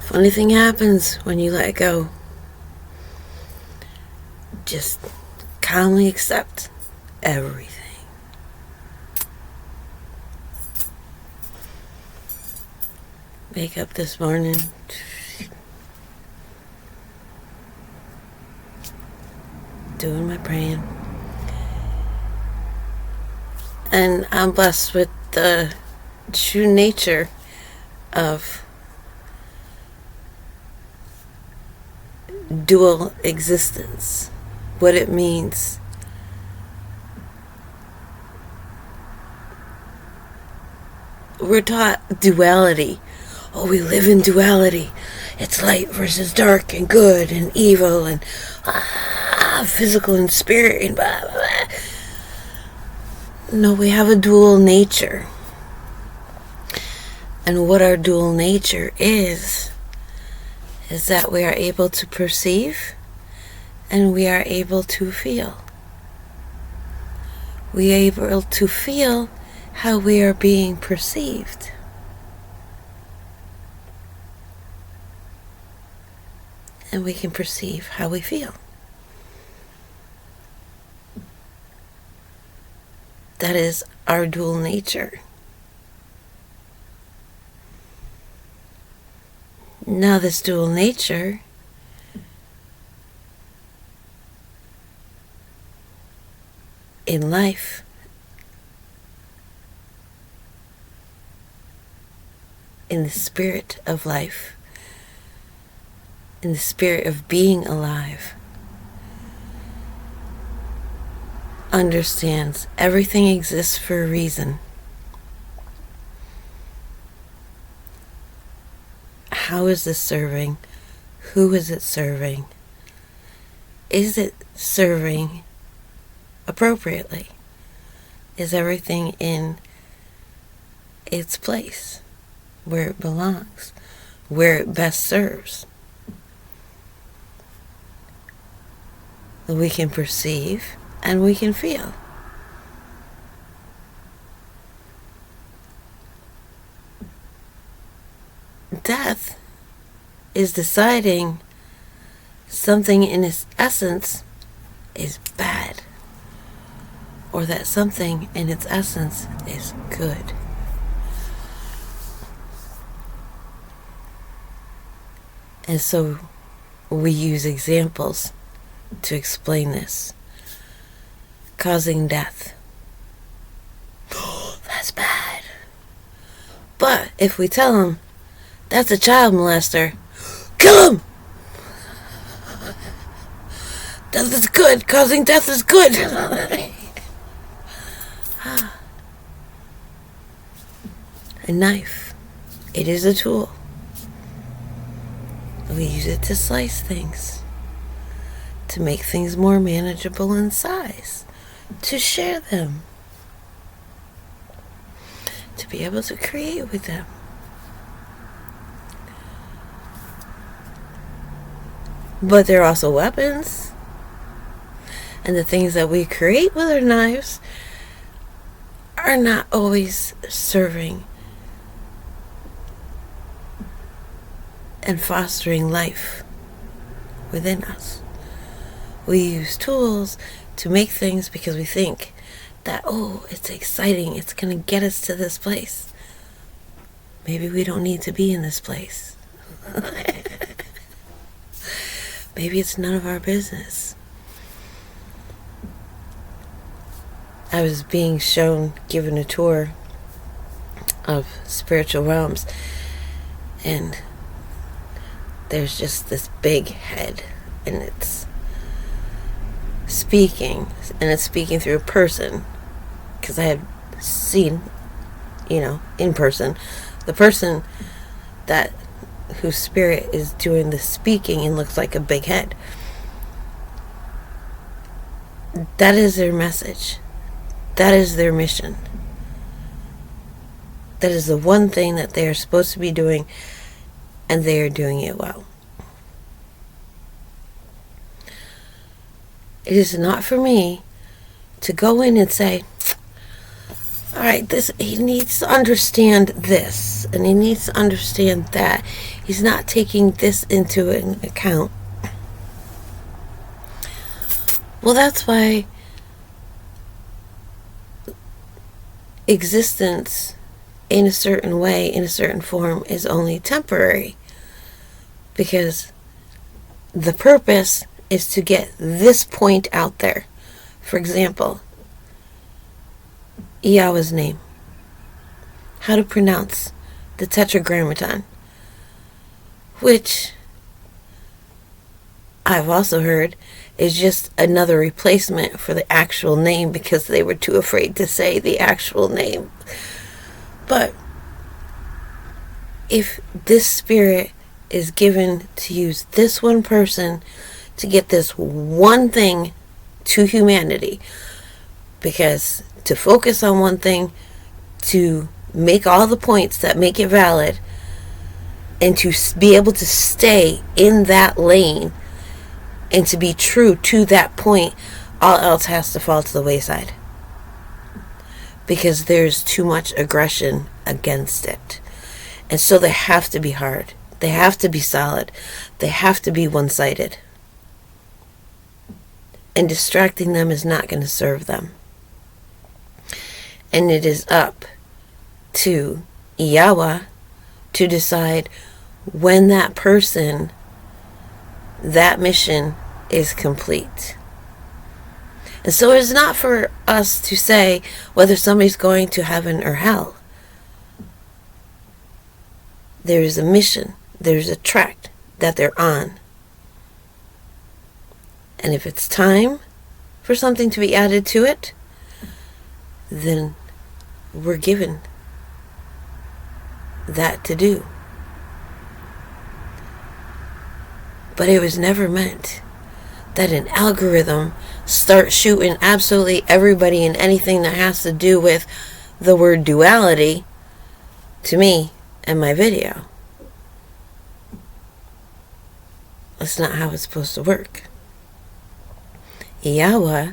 Funny thing happens when you let go. Just calmly accept everything. Wake up this morning. Doing my praying. And I'm blessed with the true nature of dual existence. What it means. We're taught duality. Oh, we live in duality. It's light versus dark and good and evil and physical and spirit and blah, blah, blah. No, we have a dual nature. And what our dual nature is that we are able to perceive and we are able to feel. We are able to feel how we are being perceived. And we can perceive how we feel. That is our dual nature. Now this dual nature in life in the spirit of life, in the spirit of being alive, understands everything exists for a reason. How is this serving? Who is it serving? Is it serving appropriately? Is everything in its place, where it belongs, where it best serves? We can perceive and we can feel. Death is deciding something in its essence is bad, or that something in its essence is good. And so we use examples to explain this. Causing death. That's bad. But if we tell them that's a child molester, kill him! Death is good. Causing death is good. A knife. It is a tool. We use it to slice things, to make things more manageable in size, to share them, to be able to create with them. But they're also weapons. And the things that we create with our knives are not always serving and fostering life within us. We use tools to make things because we think that, oh, it's exciting, it's going to get us to this place. Maybe we don't need to be in this place. Maybe it's none of our business. I was being given a tour of spiritual realms, and there's just this big head, and it's speaking, and it's speaking through a person, because I had seen, in person, the person whose spirit is doing the speaking and looks like a big head. That is their message. That is their mission. That is the one thing that they are supposed to be doing, and they are doing it well. It is not for me to go in and say, Alright, he needs to understand this, and he needs to understand that. He's not taking this into an account. Well, that's why existence in a certain way, in a certain form, is only temporary. Because the purpose is to get this point out there. For example, Yahweh's name. How to pronounce the Tetragrammaton. Which I've also heard is just another replacement for the actual name because they were too afraid to say the actual name. But if this spirit is given to use this one person to get this one thing to humanity, because to focus on one thing, to make all the points that make it valid, and to be able to stay in that lane and to be true to that point, all else has to fall to the wayside. Because there's too much aggression against it. And so they have to be hard. They have to be solid. They have to be one-sided. And distracting them is not going to serve them. And it is up to Yahweh to decide when that person, that mission is complete. And so it's not for us to say whether somebody's going to heaven or hell. There is a mission. There's a track that they're on. And if it's time for something to be added to it, then we're given that to do. But it was never meant that an algorithm starts shooting absolutely everybody and anything that has to do with the word duality to me and my video. That's not how it's supposed to work. Yahweh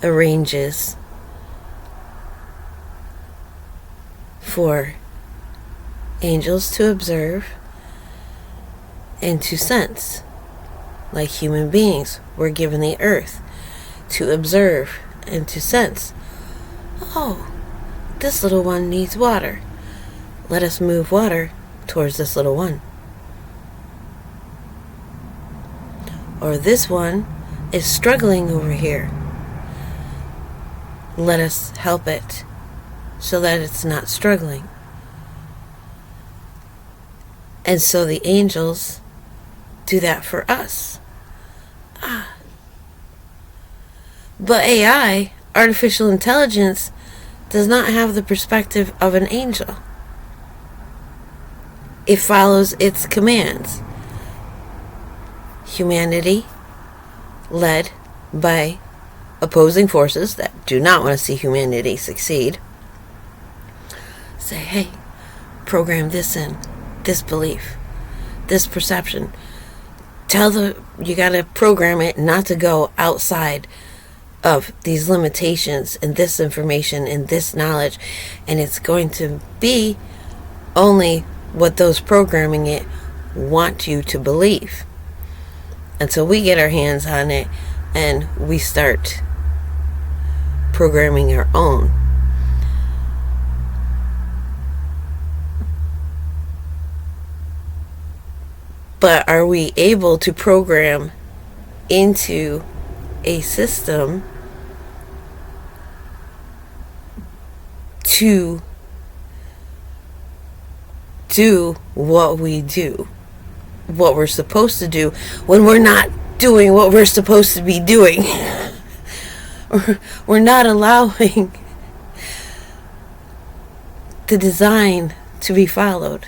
arranges for angels to observe and to sense. Like human beings, we're given the earth to observe and to sense. Oh, this little one needs water. Let us move water towards this little one. Or this one is struggling over here. Let us help it so that it's not struggling. And so the angels do that for us. But AI, artificial intelligence, does not have the perspective of an angel. It follows its commands. Humanity, led by opposing forces that do not want to see humanity succeed, say, hey, program this in, this belief, this perception. You gotta program it not to go outside of these limitations and this information and this knowledge, and it's going to be only what those programming it want you to believe until we get our hands on it and we start programming our own. But are we able to program into a system to do what we do, what we're supposed to do, when we're not doing what we're supposed to be doing? We're not allowing the design to be followed.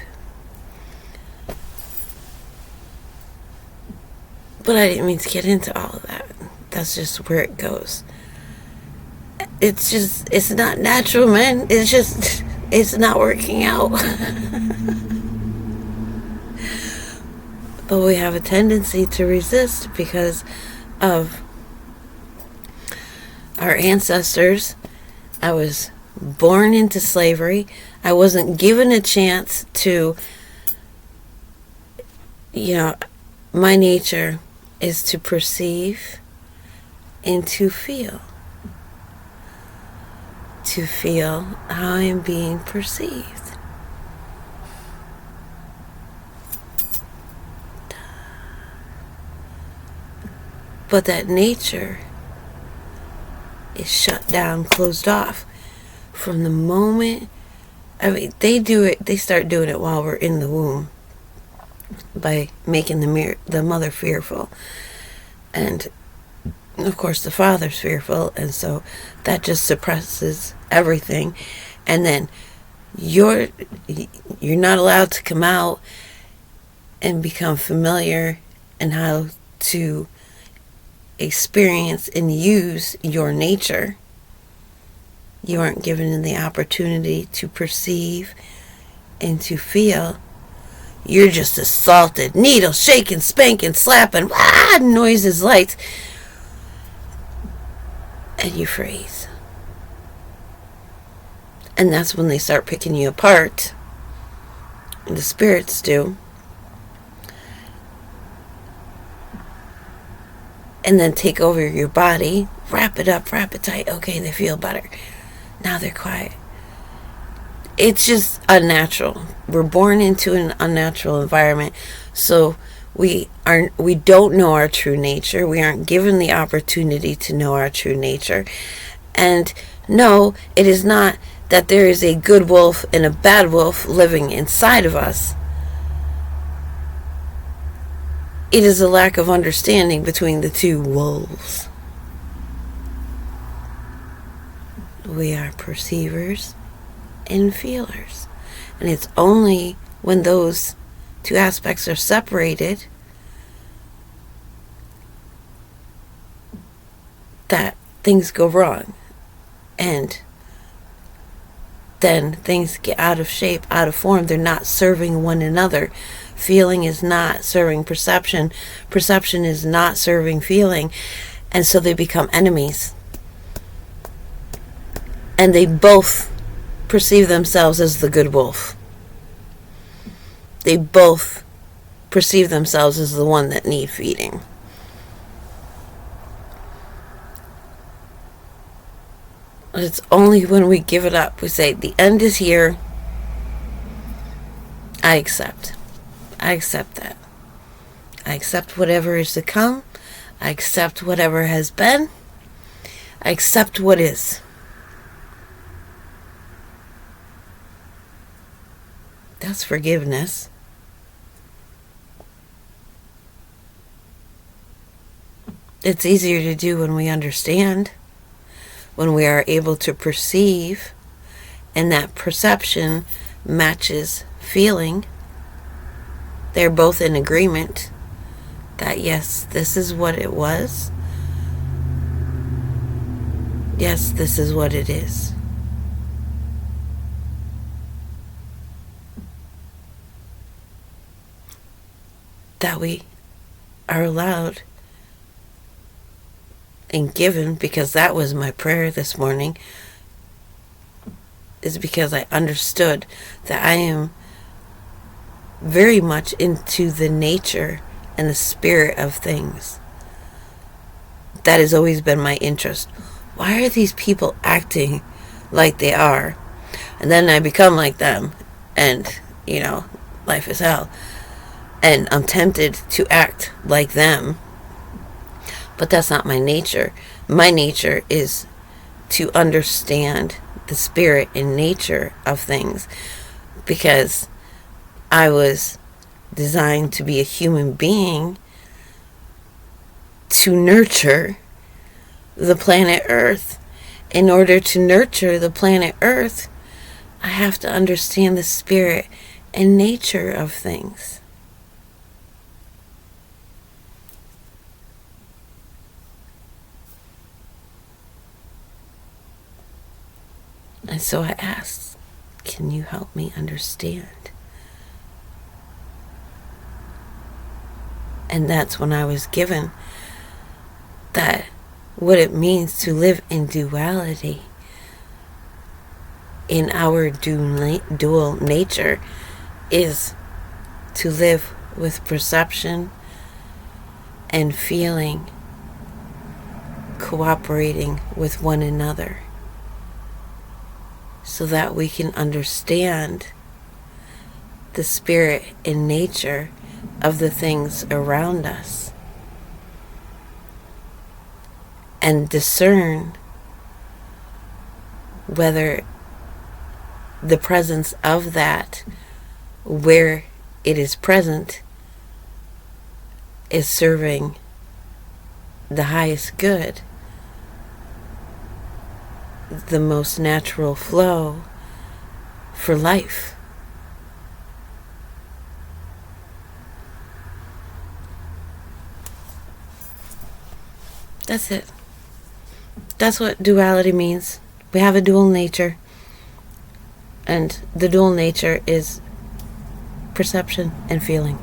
But I didn't mean to get into all of that. That's just where it goes. It's not natural, man. It's not working out. But we have a tendency to resist because of our ancestors. I was born into slavery. I wasn't given a chance to, my nature is to perceive and to feel. To feel how I am being perceived. But that nature is shut down, closed off from the moment. They start doing it while we're in the womb by making the mother fearful. And of course the father's fearful, and so that just suppresses everything. And then you're not allowed to come out and become familiar in how to experience and use your nature. You aren't given the opportunity to perceive and to feel. You're just assaulted, needle shaking, spanking, slapping, noises, lights, and you freeze. And that's when they start picking you apart. The spirits do. And then take over your body, wrap it up, wrap it tight. Okay, they feel better. Now they're quiet. It's just unnatural. We're born into an unnatural environment. So we don't know our true nature. We aren't given the opportunity to know our true nature. And no, it is not that there is a good wolf and a bad wolf living inside of us. It is a lack of understanding between the two wolves. We are perceivers and feelers. And it's only when those two aspects are separated that things go wrong. And then things get out of shape, out of form. They're not serving one another. Feeling is not serving perception. Perception is not serving feeling. And so they become enemies. And they both perceive themselves as the good wolf. They both perceive themselves as the one that need feeding. But it's only when we give it up, we say, the end is here. I accept. I accept that. I accept whatever is to come. I accept whatever has been. I accept what is. That's forgiveness. It's easier to do when we understand, when we are able to perceive, and that perception matches feeling. They're both in agreement that yes, this is what it was. Yes, this is what it is. That we are allowed and given, because that was my prayer this morning, is because I understood that I am very much into the nature and the spirit of things. That has always been my interest. Why are these people acting like they are? And then I become like them, and life is hell. And I'm tempted to act like them. But that's not my nature. My nature is to understand the spirit and nature of things, because I was designed to be a human being to nurture the planet Earth. In order to nurture the planet Earth, I have to understand the spirit and nature of things. And so I asked, can you help me understand? And that's when I was given that what it means to live in duality. in our dual nature is to live with perception and feeling, cooperating with one another, so that we can understand the spirit and nature of the things around us and discern whether the presence of that, where it is present, is serving the highest good, the most natural flow for life. That's it. That's what duality means. We have a dual nature, and the dual nature is perception and feeling.